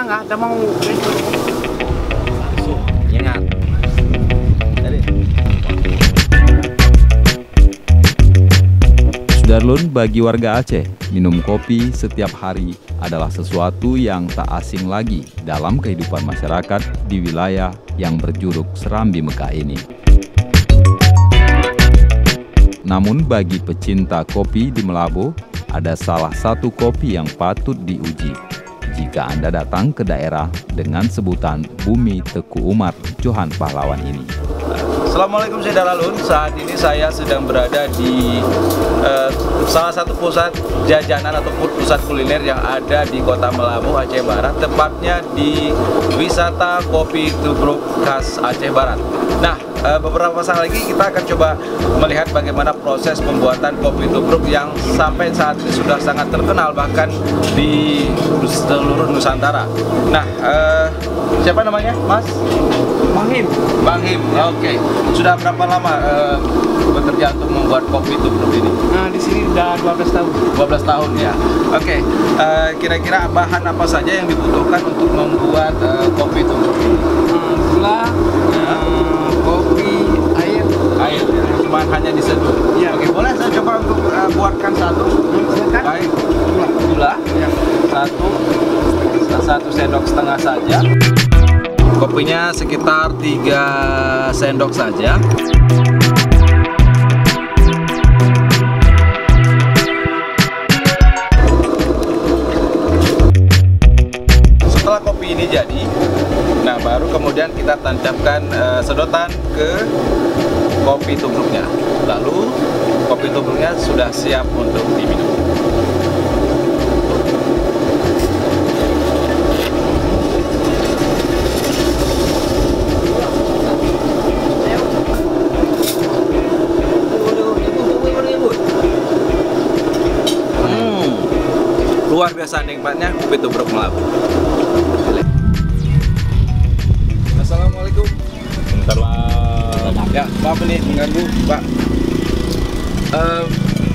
nggak ada mau Ingat. Sudarlun, bagi warga Aceh, minum kopi setiap hari adalah sesuatu yang tak asing lagi dalam kehidupan masyarakat di wilayah yang berjuluk Serambi Mekah ini. Namun bagi pecinta kopi di Melabuh, ada salah satu kopi yang patut diuji jika Anda datang ke daerah dengan sebutan Bumi Teku Umar Johan Pahlawan ini. Assalamualaikum Saudara Lun, saat ini saya sedang berada di salah satu pusat jajanan ataupun pusat kuliner yang ada di Kota Melabuh, Aceh Barat, tepatnya di wisata kopi tubruk khas Aceh Barat. Nah, beberapa saat lagi kita akan coba melihat bagaimana proses pembuatan kopi tubruk yang sampai saat ini sudah sangat terkenal bahkan di seluruh Nusantara. Nah, siapa namanya, Mas? Bang Him. Bang Him, oke. Sudah berapa lama bekerja untuk membuat kopi tubruk ini? Nah, di sini udah 12 tahun. 12 tahun ya. Oke. Kira-kira bahan apa saja yang dibutuhkan untuk membuat kopi tubruk ini? Gula, kopi, air. Air, ya. Cuma hanya diseduh. Iya. Oke, boleh saya coba untuk buatkan satu. Silakan. Baik. Gula. Gula. Ya. Satu sendok setengah saja. Kopinya sekitar 3 sendok saja. Setelah kopi ini jadi, nah baru kemudian kita tancapkan sedotan ke kopi tubruknya. Lalu kopi tubruknya sudah siap untuk diminum. Luar biasa nikmatnya kopi tubruk Melabuh. Assalamualaikum. Bentar lah. Ya, maaf nih mengganggu, Pak.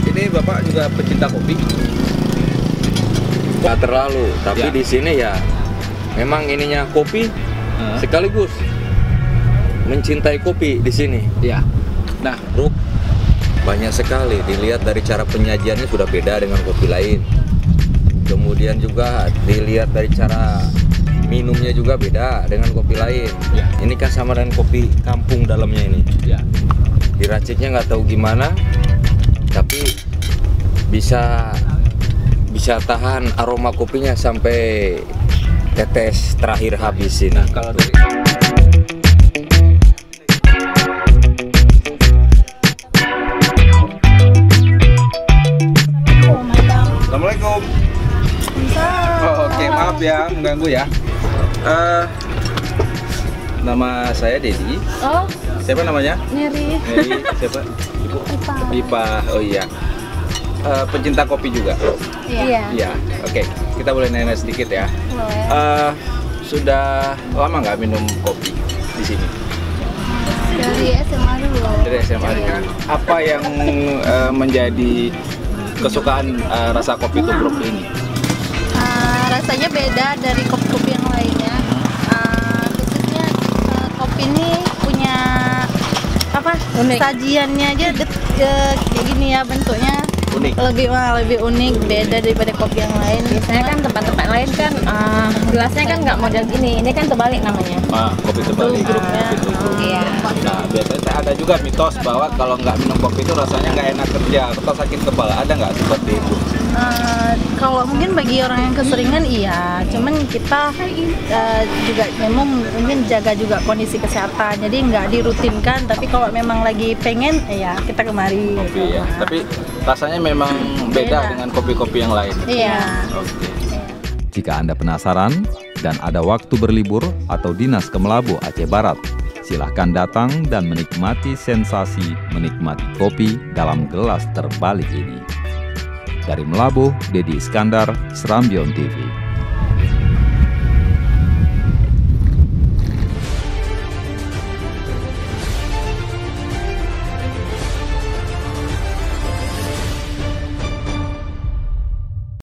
Ini Bapak juga pecinta kopi? Nggak terlalu, tapi Ya. di sini ya memang ininya kopi sekaligus mencintai kopi di sini. Ya. Nah, Truk banyak sekali, dilihat dari cara penyajiannya sudah beda dengan kopi lain. Kemudian juga dilihat dari cara minumnya juga beda dengan kopi lain. Ya. Ini kan sama dengan kopi kampung dalamnya ini. ya. Diraciknya nggak tahu gimana, tapi bisa tahan aroma kopinya sampai tetes terakhir habis ini. Nah, kalau dari Assalamualaikum. Oh, oke, maaf ya mengganggu ya. Nama saya Dedi. Oh, Siapa namanya? Neri. Mary. Siapa? Ibu? Ipa. Oh iya. Pencinta kopi juga. Iya. Iya. Oke. Kita boleh nanya sedikit ya. Boleh. Sudah lama nggak minum kopi di sini? Dari SMA dulu. Dari SMA. Apa yang menjadi kesukaan rasa kopi tubruk ini? Rasanya beda dari kopi-kopi yang lainnya. Khususnya kopi ini punya apa? Sajiannya aja kayak gini ya bentuknya. Unik. Lebih unik, beda daripada kopi yang lain. Biasanya kan tempat-tempat lain kan gelasnya kan nggak model gini, ini kan terbalik namanya. Kopi terbalik. Tubruknya. Iya. Nah, biasanya ada juga mitos bahwa kalau nggak minum kopi itu rasanya nggak enak kerja atau sakit kepala. Ada nggak seperti itu? Kalau mungkin bagi orang yang keseringan iya, cuman kita juga memang mungkin jaga juga kondisi kesehatan, jadi nggak dirutinkan. Tapi kalau memang lagi pengen, ya kita kemari. Kopi ya. Tapi rasanya memang beda dengan kopi-kopi yang lain. Iya. Oke. Jika Anda penasaran dan ada waktu berlibur atau dinas ke Melabuh, Aceh Barat, silahkan datang dan menikmati sensasi menikmati kopi dalam gelas terbalik ini. Dari Melabuh, Dedi Iskandar, Serambi TV.